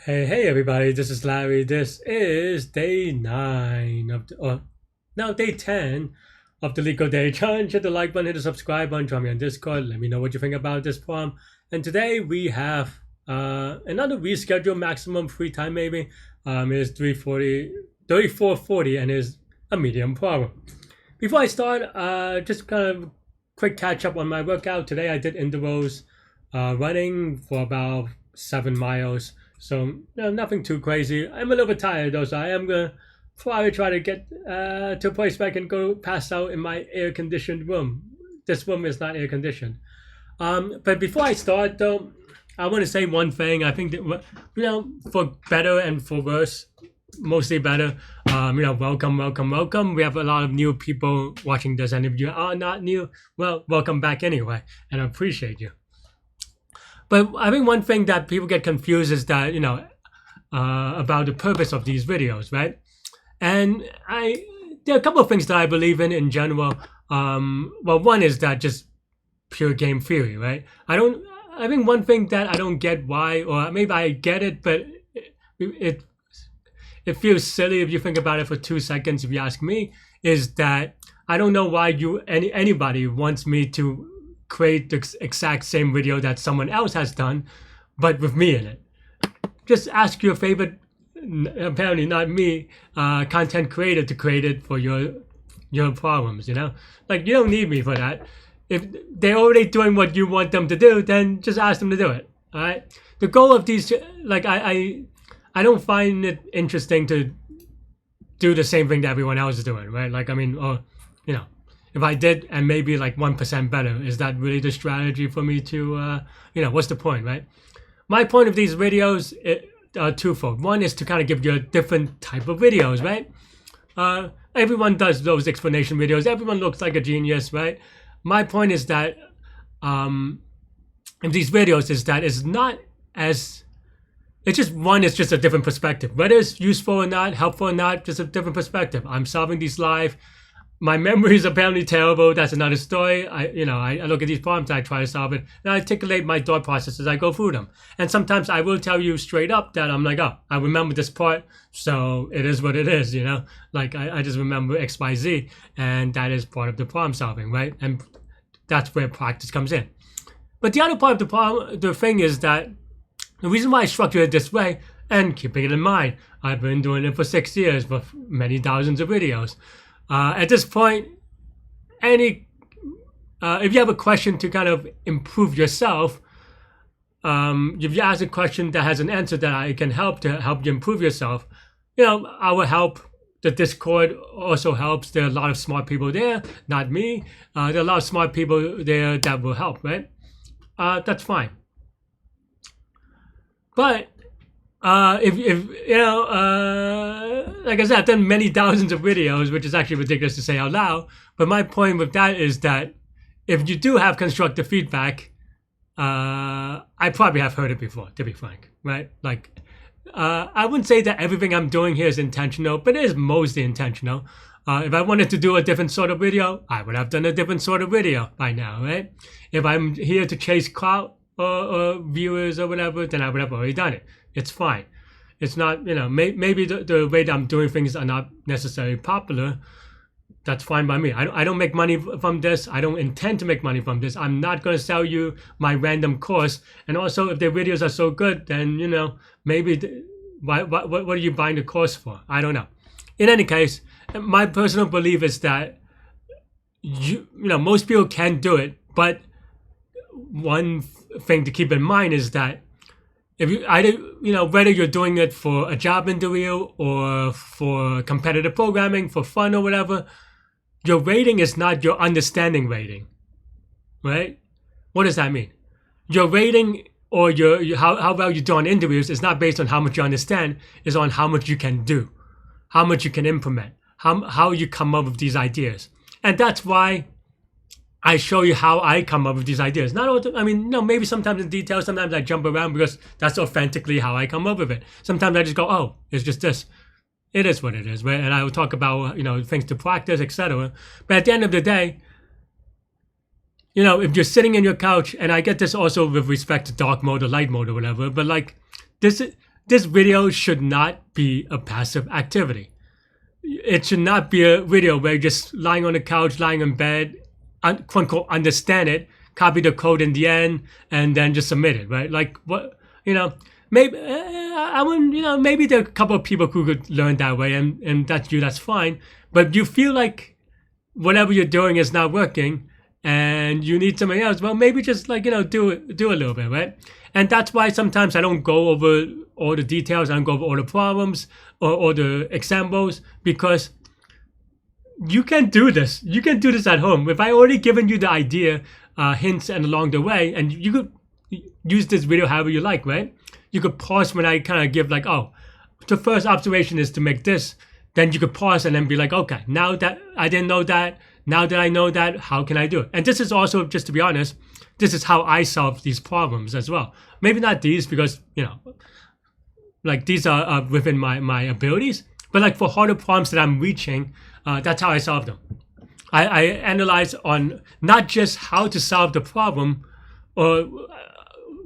Hey everybody, this is Larry. This is day 9 of no, day 10 of the Leetcode Day Challenge. Hit the like button, hit the subscribe button, join me on Discord, let me know what you think about this poem. And today we have another reschedule maximum free time maybe. Is 3440 and is a medium problem. Before I start, just kind of quick catch up on my workout. Today I did intervals running for about 7 miles. So nothing too crazy. I'm a little bit tired though, so I am gonna probably try to get to a place where I can go pass out in my air-conditioned room. This room is not air-conditioned. But before I start though, I want to say one thing. I think that for better and for worse, mostly better. Welcome. We have a lot of new people watching this, and if you are not new, well, welcome back anyway, and I appreciate you. But I think one thing that people get confused is that, about the purpose of these videos, right? And there are a couple of things that I believe in general. One is that just pure game theory, right? I think one thing that I don't get why, or maybe I get it, but it feels silly if you think about it for 2 seconds, if you ask me, is that I don't know why anybody wants me to create the exact same video that someone else has done, but with me in it. Just ask your favorite, apparently not me, content creator to create it for your problems, Like, you don't need me for that. If they're already doing what you want them to do, then just ask them to do it, all right? The goal of these, like, I don't find it interesting to do the same thing that everyone else is doing, right? Like, I mean, if I did and maybe like 1% better, is that really the strategy for me to, what's the point, right? My point of these videos are twofold. One is to kind of give you a different type of videos, right? Everyone does those explanation videos. Everyone looks like a genius, right? My point is that in these videos is that it's not as, it's just a different perspective. Whether it's useful or not, helpful or not, just a different perspective. I'm solving these live. My memory is apparently terrible. That's another story. I look at these problems, I try to solve it, and I articulate my thought process as I go through them. And sometimes I will tell you straight up that I'm like, oh, I remember this part, so it is what it is, Like I just remember X, Y, Z, and that is part of the problem solving, right? And that's where practice comes in. But the other part of the problem, the thing is that the reason why I structure it this way, and keeping it in mind, I've been doing it for 6 years with many thousands of videos. At this point, if you have a question to kind of improve yourself, if you ask a question that has an answer that I can help to help you improve yourself, I will help. The Discord also helps. There are a lot of smart people there, not me. There are a lot of smart people there that will help, right? That's fine. But if like I said, I've done many thousands of videos, which is actually ridiculous to say out loud. But my point with that is that if you do have constructive feedback, I probably have heard it before, to be frank, right? Like, I wouldn't say that everything I'm doing here is intentional, but it is mostly intentional. If I wanted to do a different sort of video, I would have done a different sort of video by now, right? If I'm here to chase clout or viewers or whatever, then I would have already done it. It's fine. It's not, maybe the way that I'm doing things are not necessarily popular. That's fine by me. I don't make money from this. I don't intend to make money from this. I'm not going to sell you my random course. And also, if their videos are so good, then, maybe, what are you buying the course for? I don't know. In any case, my personal belief is that, most people can do it. But one thing to keep in mind is that if you either, whether you're doing it for a job interview or for competitive programming, for fun or whatever, your rating is not your understanding rating, right? What does that mean? Your rating or how well you do on interviews is not based on how much you understand, it's on how much you can do, how much you can implement, how you come up with these ideas. And that's why I show you how I come up with these ideas. Not all, maybe sometimes in detail, sometimes I jump around because that's authentically how I come up with it. Sometimes I just go, oh, it's just this. It is what it is, right? And I will talk about, things to practice, etc. But at the end of the day, if you're sitting in your couch, and I get this also with respect to dark mode or light mode or whatever, but like this this video should not be a passive activity. It should not be a video where you're just lying on the couch, lying in bed, quote unquote, understand it, copy the code in the end, and then just submit it, right? Like what, maybe I wouldn't, maybe there are a couple of people who could learn that way, and that's you, that's fine. But you feel like whatever you're doing is not working, and you need something else. Well, maybe just like do a little bit, right? And that's why sometimes I don't go over all the details. I don't go over all the problems or all the examples, because you can do this. You can do this at home. If I already given you the idea, hints, and along the way, and you could use this video however you like, right? You could pause when I kind of give like, oh, the first observation is to make this. Then you could pause and then be like, okay, now that I didn't know that, now that I know that, how can I do it? And this is also, just to be honest, this is how I solve these problems as well. Maybe not these, because, like these are within my abilities, but like for harder problems that I'm reaching, that's how I solve them. I analyze on not just how to solve the problem, or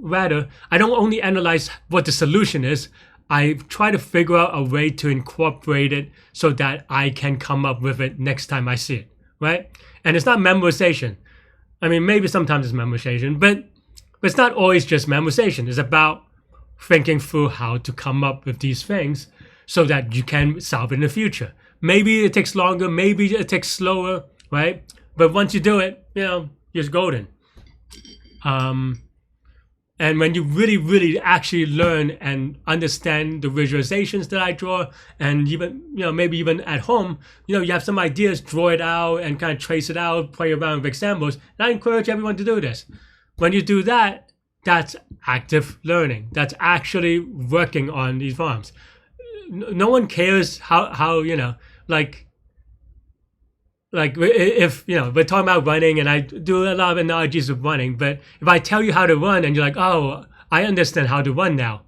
rather, I don't only analyze what the solution is, I try to figure out a way to incorporate it so that I can come up with it next time I see it, right? And it's not memorization. I mean, maybe sometimes it's memorization, but it's not always just memorization. It's about thinking through how to come up with these things so that you can solve it in the future. Maybe it takes longer, maybe it takes slower, right? But once you do it, you're golden. And when you really, really actually learn and understand the visualizations that I draw, and even, maybe even at home, you have some ideas, draw it out and kind of trace it out, play around with examples. And I encourage everyone to do this. When you do that, that's active learning. That's actually working on these farms. No one cares how like if we're talking about running, and I do a lot of analogies of running, but if I tell you how to run and you're like, oh, I understand how to run now,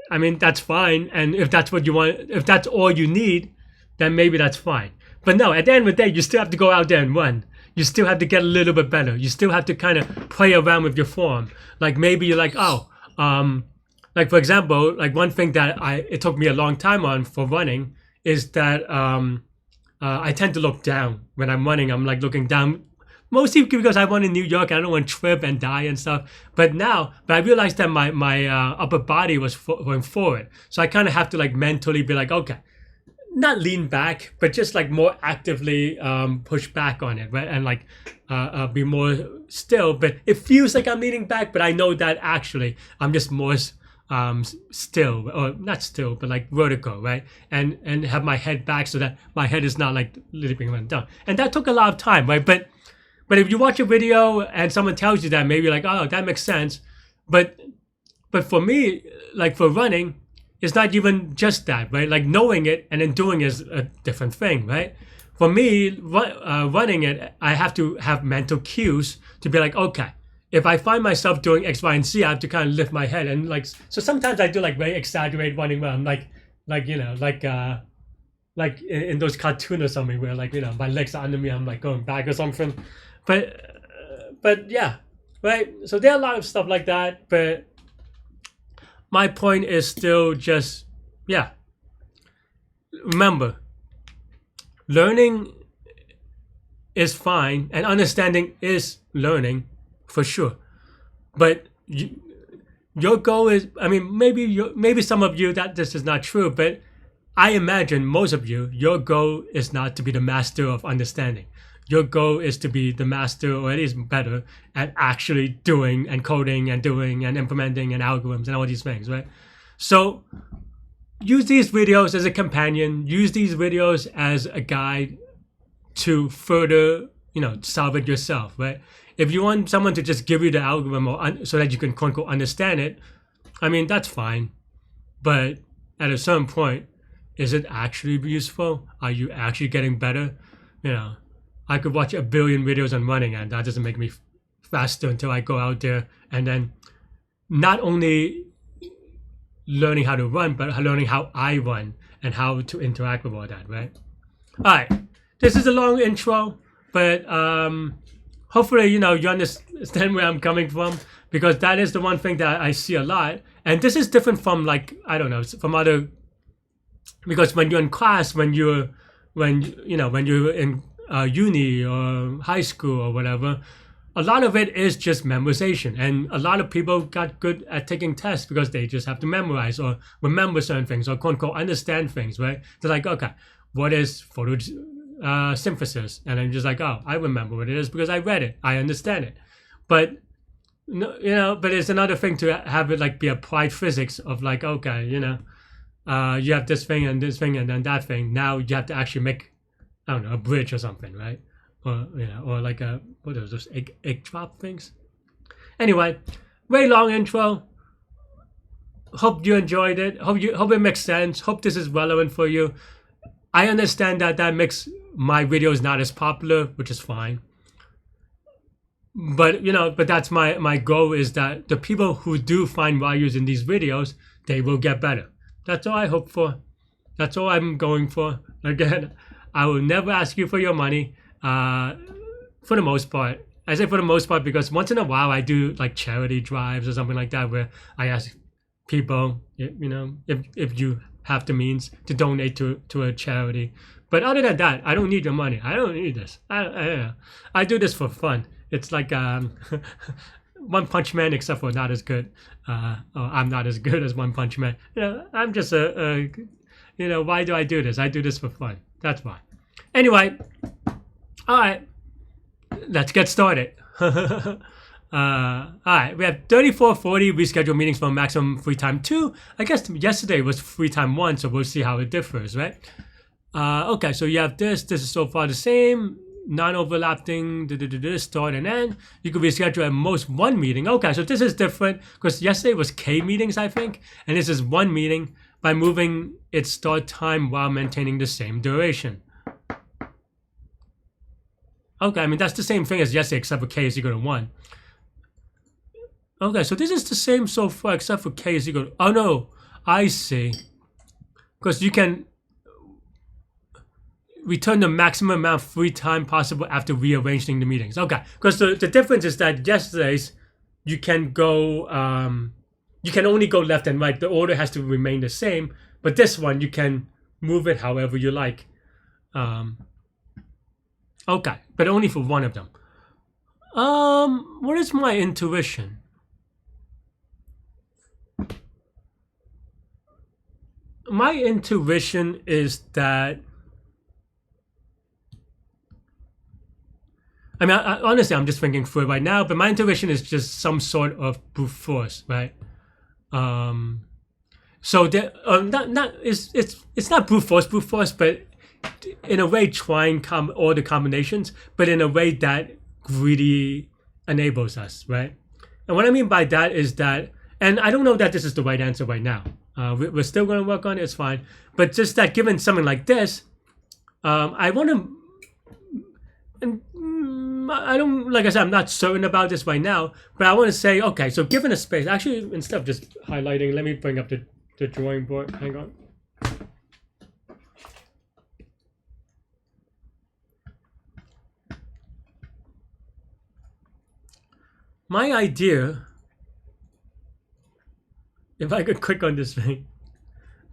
I mean, that's fine. And if that's what you want, if that's all you need, then maybe that's fine. But no, at the end of the day, you still have to go out there and run. You still have to get a little bit better. You still have to kind of play around with your form. Like maybe you're like, like for example, like one thing that it took me a long time on for running is that I tend to look down when I'm running. I'm like looking down, mostly because I run in New York and I don't want to trip and die and stuff. But I realized that my upper body was going forward. So I kind of have to like mentally be like, okay, not lean back, but just like more actively push back on it, right? And like be more still. But it feels like I'm leaning back, but I know that actually I'm just more still, or not still, but like vertical, right? And have my head back so that my head is not like literally down. And that took a lot of time, right? But if you watch a video and someone tells you that, maybe you're like, oh, that makes sense. But for me, like for running, it's not even just that, right? Like knowing it and then doing is a different thing, right? For me, running it, I have to have mental cues to be like, okay, if I find myself doing X, Y, and Z, I have to kind of lift my head. And like, so sometimes I do like very exaggerated running where I'm like in those cartoons or something where like, my legs are under me, I'm like going back or something. But yeah, right? So there are a lot of stuff like that, but my point is still just, remember, learning is fine and understanding is learning for sure. But your goal is, I mean, maybe some of you that this is not true, but I imagine most of you, your goal is not to be the master of understanding. Your goal is to be the master, or at least better, at actually doing and coding and doing and implementing and algorithms and all these things, right? So use these videos as a companion. Use these videos as a guide to further, solve it yourself, right? If you want someone to just give you the algorithm so that you can quote unquote understand it, I mean, that's fine. But at a certain point, is it actually useful? Are you actually getting better? I could watch a billion videos on running and that doesn't make me faster until I go out there and then not only learning how to run, but learning how I run and how to interact with all that, right? All right, this is a long intro, but hopefully, you understand where I'm coming from, because that is the one thing that I see a lot. And this is different from, like, I don't know, from other, because when you're in class, when you're in uni or high school or whatever, a lot of it is just memorization, and a lot of people got good at taking tests because they just have to memorize or remember certain things or quote unquote understand things, right? They're like, okay, what is photosynthesis? And I'm just like, oh, I remember what it is because I read it, I understand it. But no, but it's another thing to have it like be applied physics of like, okay, you have this thing and then that thing. Now you have to actually make, I don't know, a bridge or something, right? Or or like a, what are those egg drop things? Anyway, very long intro. Hope you enjoyed it. Hope it makes sense. Hope this is relevant for you. I understand that makes my videos not as popular, which is fine. But but that's my goal, is that the people who do find values in these videos, they will get better. That's all I hope for. That's all I'm going for. Again, I will never ask you for your money. For the most part, I say for the most part because once in a while I do like charity drives or something like that where I ask people, if you have the means to donate to a charity. But other than that, I don't need your money. I don't need this. I do this for fun. It's like One Punch Man, except for not as good. I'm not as good as One Punch Man. I'm just why do I do this? I do this for fun. That's why. Anyway, all right, let's get started. All right, we have 3440 reschedule meetings for maximum free time 2. I guess yesterday was free time 1, so we'll see how it differs, right? Okay, so you have this. This is so far the same. Non-overlapping, start and end. You could reschedule at most 1 meeting. Okay, so this is different because yesterday was K meetings, I think, and this is 1 meeting by moving its start time while maintaining the same duration. Okay, I mean, that's the same thing as yesterday, except for K is equal to 1. Okay, so this is the same so far, except for K is equal to... Oh, no, I see. Because you can return the maximum amount of free time possible after rearranging the meetings. Okay, because the difference is that yesterday's, you can go... you can only go left and right. The order has to remain the same. But this one, you can move it however you like. Okay, but only for one of them. What is my intuition? My intuition is that, I mean, honestly, I'm just thinking through it right now, but my intuition is just some sort of brute force, right? So there, it's not brute force, but in a way trying all the combinations, but in a way that greedy enables us, right? And what I mean by that is that, and I don't know that this is the right answer right now. We're still going to work on it, it's fine. But just that given something like this, I want to, and I don't, like I said, I'm not certain about this right now, but I want to say, okay, so given a space, actually, instead of just highlighting, let me bring up the drawing board, hang on. My idea, if I could click on this thing,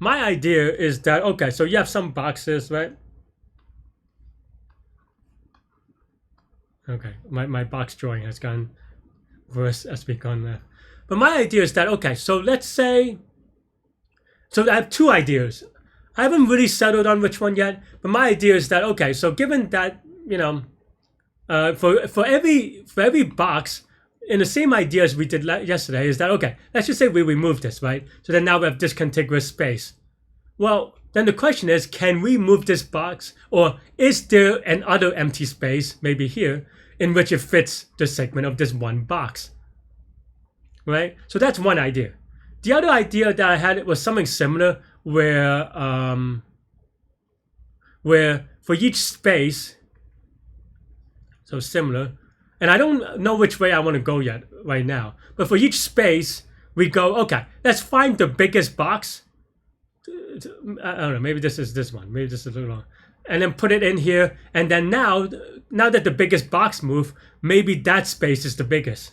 my idea is that, okay, so you have some boxes, right? Okay, my box drawing has gone worse as we gone left. But my idea is that, okay, so let's say, so I have 2 ideas. I haven't really settled on which one yet, but my idea is that, okay, so given that, for every box, in the same idea as we did yesterday, is that, okay, let's just say we remove this, right? So then now we have this contiguous space. Well, then the question is, can we move this box, or is there an other empty space, maybe here, in which it fits the segment of this one box, right? So that's one idea. The other idea that I had was something similar, where for each space, so similar, and I don't know which way I want to go yet right now, but for each space, we go, okay, let's find the biggest box. I don't know, maybe this is this one, maybe this is a little long, and then put it in here, and then now that the biggest box moved, maybe that space is the biggest,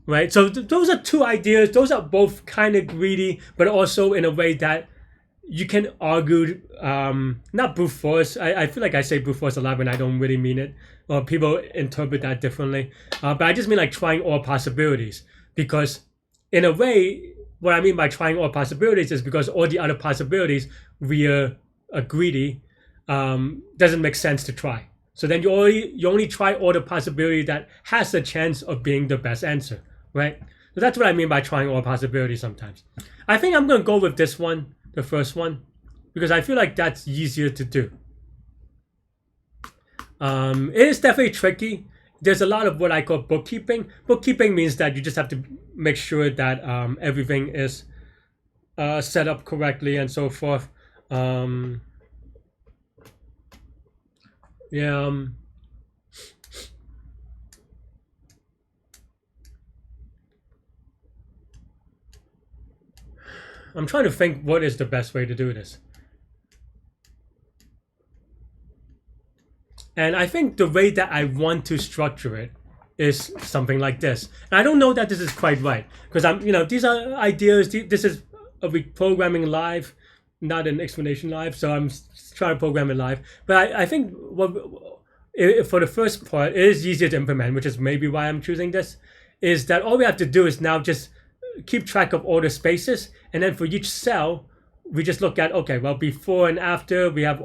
right? So those are two ideas. Those are both kind of greedy, but also in a way that you can argue, not brute force. I feel like I say brute force a lot when I don't really mean it, or people interpret that differently. But I just mean like trying all possibilities, because in a way, what I mean by trying all possibilities is because all the other possibilities we are greedy, doesn't make sense to try. So then you only try all the possibility that has a chance of being the best answer, right? So that's what I mean by trying all possibilities sometimes. I think I'm gonna go with this one, the first one, because I feel like that's easier to do. It is definitely tricky. There's a lot of what I call bookkeeping. Bookkeeping means that you just have to make sure that everything is set up correctly and so forth. Yeah. I'm trying to think what is the best way to do this. And I think the way that I want to structure it is something like this. And I don't know that this is quite right, because these are ideas. This is a programming live, not an explanation live. So I'm trying to program it live. But I think for the first part, it is easier to implement, which is maybe why I'm choosing this, is that all we have to do is now just keep track of all the spaces, and then for each cell we just look at, okay, well, before and after we have,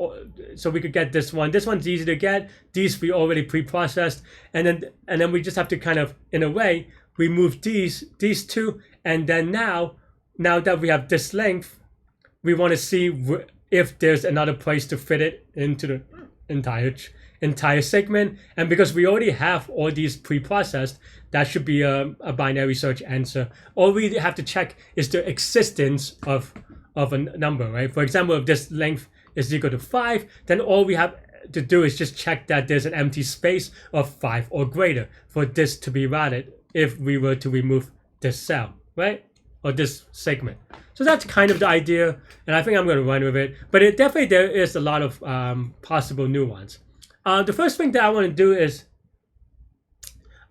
so we could get this one. This one's easy to get. These we already pre-processed, and then we just have to kind of, in a way, remove these two, and then now that we have this length, we want to see if there's another place to fit it into the entire segment. And because we already have all these pre-processed, that should be a binary search answer. All we have to check is the existence of a number, right? For example, if this length is equal to 5, then all we have to do is just check that there's an empty space of 5 or greater for this to be valid if we were to remove this cell, right? Or this segment. So that's kind of the idea, and I think I'm going to run with it. But there is a lot of possible new ones. The first thing that I want to do is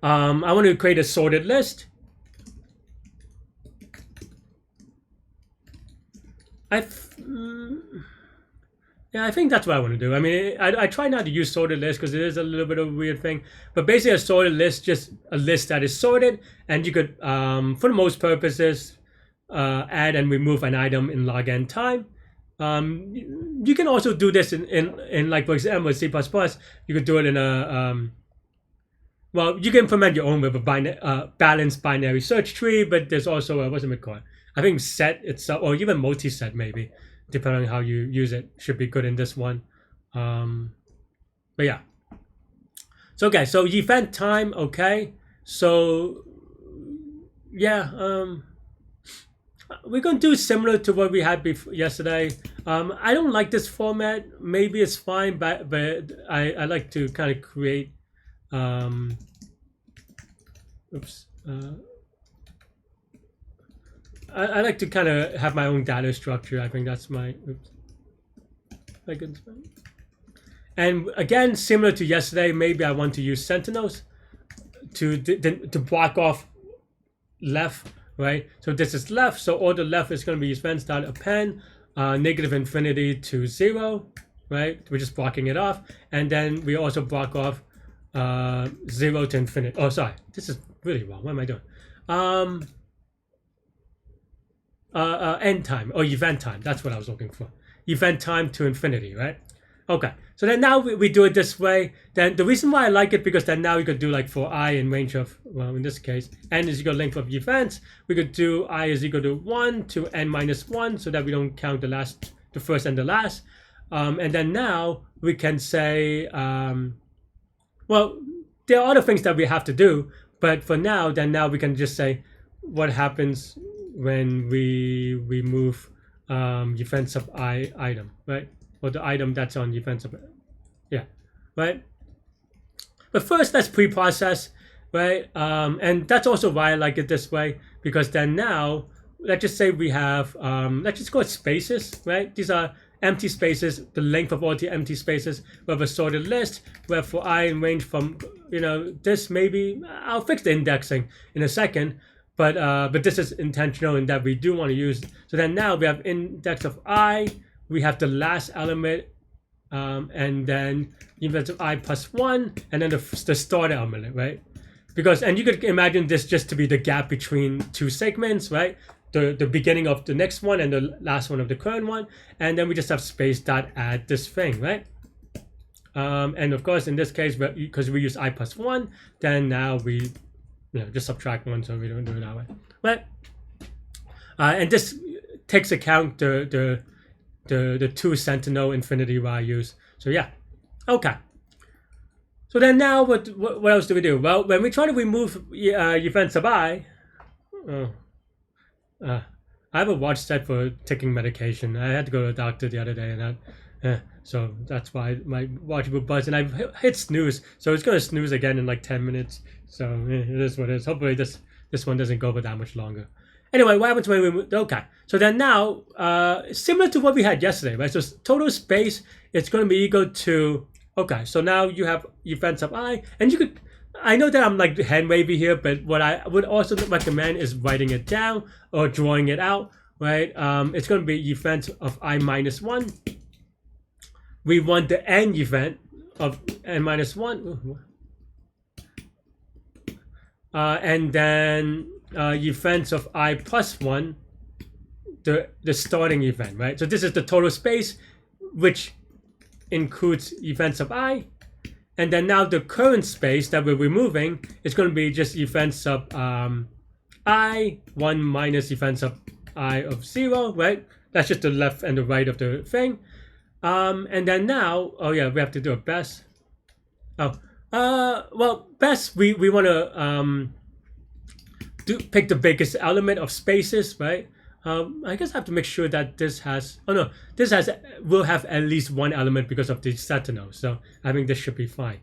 I want to create a sorted list. I think that's what I want to do. I mean, I try not to use sorted list because it is a little bit of a weird thing. But basically, a sorted list, just a list that is sorted, and you could, for the most purposes, add and remove an item in log n time. You can also do this in like, for example, with C++. You could do it in a well, you can implement your own with a balanced binary search tree, but there's also what's it called? I think set itself, or even multi-set maybe, depending on how you use it, should be good in this one. But yeah. So okay, so event time, okay. So yeah, we're gonna do similar to what we had yesterday. I don't like this format. Maybe it's fine, but I like to kind of create. I like to kind of have my own data structure. I think that's my. And again, similar to yesterday, maybe I want to use sentinels to block off left, right? So this is left, so all the left is going to be events.append -infinity to 0, right? We're just blocking it off, and then we also block off 0 to infinity. Oh, sorry, this is really wrong. What am I doing? End time or event time. That's what I was looking for. Event time to infinity, right? Okay, so then now we do it this way. Then the reason why I like it, because then now we could do like for I in range of, well, in this case, n is equal to length of events. We could do I is equal to 1 to n minus 1, so that we don't count the first and the last. And then now we can say, well, there are other things that we have to do, but for now, now we can just say what happens when we remove events of I item, right? Or the item that's on events of, yeah, right? But first, let's pre-process, right? And that's also why I like it this way, because then now, let's just say we have, let's just call it spaces, right? These are empty spaces, the length of all the empty spaces. We have a sorted list where for I in range from you know, this maybe I'll fix the indexing in a second, but this is intentional in that we do want to use. So then now we have index of I, we have the last element, and then index of I plus 1, and then the start element, right? Because, and you could imagine this just to be the gap between two segments, right? The beginning of the next one and the last one of the current one, and then we just have space dot add this thing, right? And of course, in this case, because we use I plus 1, then now we, just subtract 1, so we don't do it that way, right? And this takes account the 2 sentinel infinity values. So yeah, okay. So then now what else do we do? Well, when we try to remove events of I, I have a watch set for taking medication. I had to go to the doctor the other day, and so that's why my watch will buzz, and I've hit snooze, so it's gonna snooze again in like 10 minutes. So it is what it is. Hopefully this one doesn't go for that much longer. Anyway, what happens when we move? Okay, so then now similar to what we had yesterday, right? So total space, it's going to be equal to, okay, so now you have events of I, and you could, I know that I'm like hand wavy here, but what I would also recommend is writing it down or drawing it out, right? It's going to be event of I minus 1. We want the end event of n minus 1. And then events of I plus 1, the starting event, right? So this is the total space, which includes events of I. And then now the current space that we're removing is going to be just events of I, 1 minus events of I of 0, right? That's just the left and the right of the thing. And then now, oh yeah, we have to do a best. Well, best, we want to pick the biggest element of spaces, right? I guess I have to make sure that this has, oh no, will have at least one element because of the sentinel. So I think this should be fine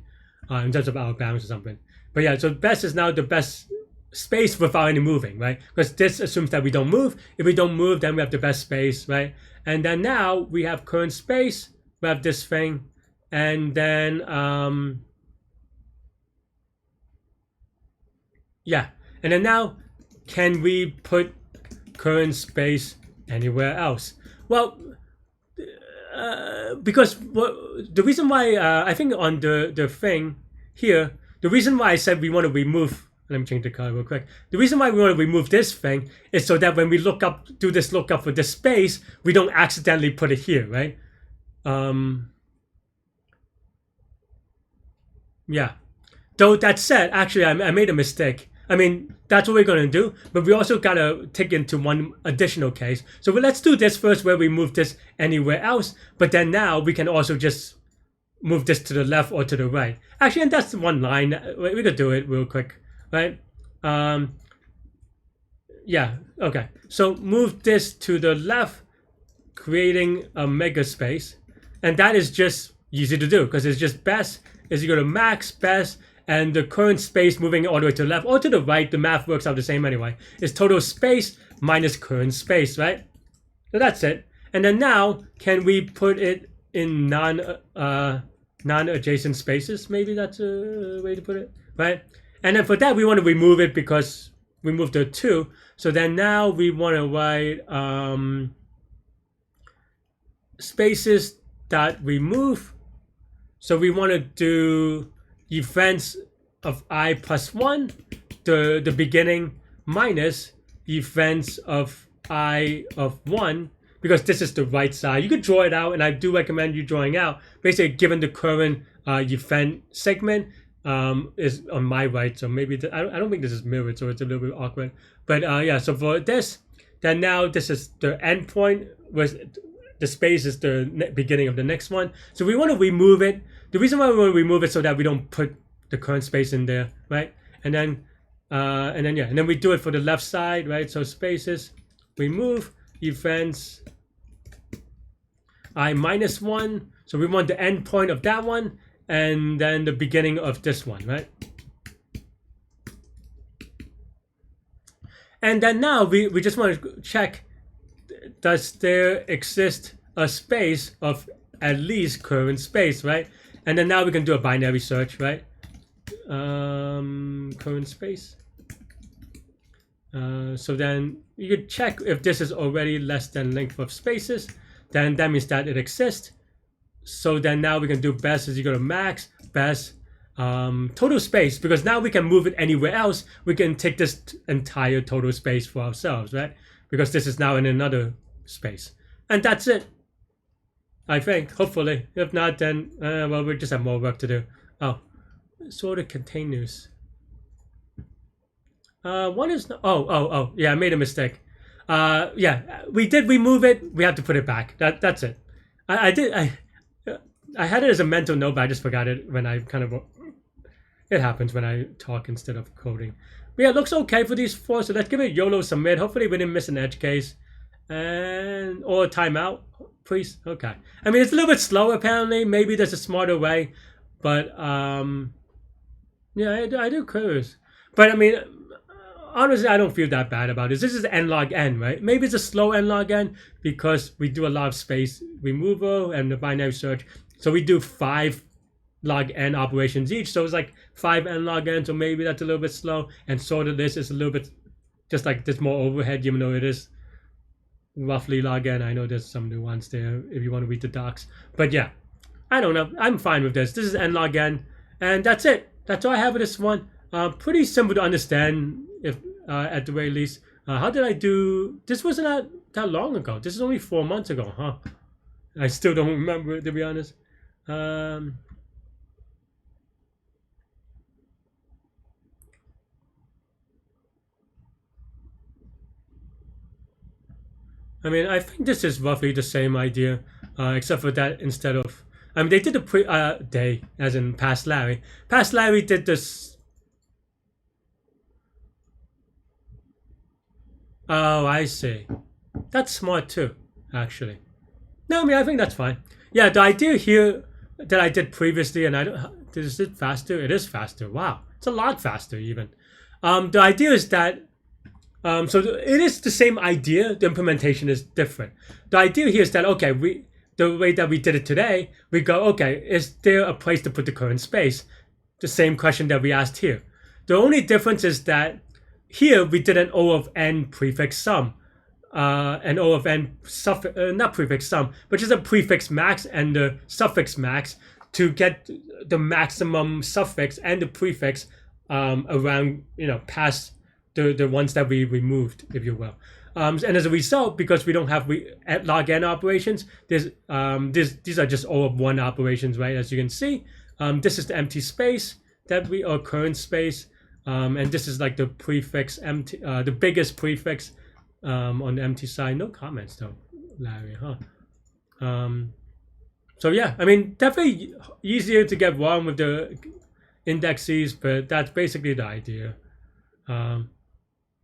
in terms of our bounds or something. But yeah, so best is now the best space without any moving, right? Because this assumes that we don't move. If we don't move, then we have the best space, right? And then now we have current space, we have this thing, and then, yeah. And then now, can we put current space anywhere else? Well, because the reason why I think on the thing here, the reason why I said we want to remove, let me change the color real quick. The reason why we want to remove this thing is so that when we do this lookup for this space, we don't accidentally put it here, right? Yeah. Though that said, actually, I made a mistake. I mean, that's what we're going to do, but we also got to take into one additional case. So let's do this first where we move this anywhere else, but then now we can also just move this to the left or to the right. Actually, and that's one line. We could do it real quick, right? Yeah, okay. So move this to the left, creating a mega space. And that is just easy to do because it's just best is equal to max, best, and the current space moving all the way to the left or to the right, the math works out the same anyway, is total space minus current space, right? So that's it. And then now, can we put it in non-adjacent spaces? Maybe that's a way to put it, right? And then for that, we want to remove it because we moved the 2. So then now we want to write spaces that remove. So we want to do events of I plus 1, the beginning, minus events of I of 1, because this is the right side. You could draw it out, and I do recommend you drawing out. Basically, given the current event segment is on my right, so maybe I don't think this is mirrored, so it's a little bit awkward. But yeah, so for this, then now this is the endpoint, where the space is the beginning of the next one. So we want to remove it. The reason why we want to remove it so that we don't put the current space in there, right? And then we do it for the left side, right? So spaces, remove events I minus 1. So we want the end point of that one, and then the beginning of this one, right? And then now we just want to check, does there exist a space of at least current space, right? And then now we can do a binary search, right? current space. So then you could check if this is already less than length of spaces, then that means that it exists. So then now we can do best is equal to max, best, total space, because now we can move it anywhere else. We can take this entire total space for ourselves, right? Because this is now in another space. And that's it, I think, hopefully. If not, then, well, we just have more work to do. Oh, sort of containers. One is, yeah, I made a mistake. Yeah, we did remove it. We have to put it back. That's it. I had it as a mental note, but I just forgot it when I kind of, it happens when I talk instead of coding. But yeah, it looks okay for these four. So let's give it YOLO submit. Hopefully we didn't miss an edge case. And, or timeout, please. Okay. I mean, it's a little bit slow apparently. Maybe there's a smarter way, but, yeah, I do curious. But I mean, honestly, I don't feel that bad about this. This is n log n, right? Maybe it's a slow n log n because we do a lot of space removal and the binary search. So we do 5 log n operations each. So it's like 5 n log n. So maybe that's a little bit slow. And sorted this is a little bit just like there's more overhead, even though it is roughly log n. I know there's some nuance there if you want to read the docs. But yeah, I don't know. I'm fine with this. This is n log n. And that's it. That's all I have with this one. Pretty simple to understand, if at the very least. How did I do? This wasn't that long ago. This is only 4 months ago, huh? I still don't remember it, to be honest. I mean, I think this is roughly the same idea, except for that instead of, I mean, they did the they, as in past Larry. Past Larry did this. Oh, I see. That's smart too, actually. No, I mean, I think that's fine. Yeah, the idea here that I did previously, and I don't, is it faster? It is faster. Wow, it's a lot faster even. The idea is that, so it is the same idea. The implementation is different. The idea here is that, okay, the way that we did it today, we go, okay, is there a place to put the current space? The same question that we asked here. The only difference is that here we did an O of n prefix sum. An O of n suffix, not prefix sum, but just a prefix max and the suffix max to get the maximum suffix and the prefix around, past the ones that we removed, if you will. And as a result, because we don't have log n operations, these are just O of 1 operations, right? As you can see, this is the empty space that or current space, and this is like the prefix empty, the biggest prefix on the empty side. No comments though, Larry, huh? So yeah, I mean, definitely easier to get wrong with the indexes, but that's basically the idea.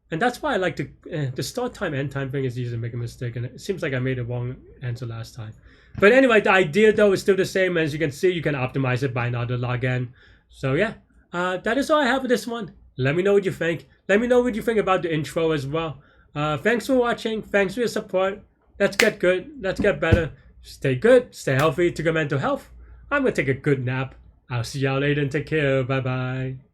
And that's why I like the start time, end time thing is easy to make a mistake, and it seems like I made a wrong answer last time. But anyway, the idea though is still the same. As you can see, you can optimize it by another log n. So yeah, that is all I have for this one. Let me know what you think. Let me know what you think about the intro as well. Thanks for watching. Thanks for your support. Let's get good. Let's get better. Stay good. Stay healthy. To good mental health. I'm going to take a good nap. I'll see y'all later and take care. Bye-bye.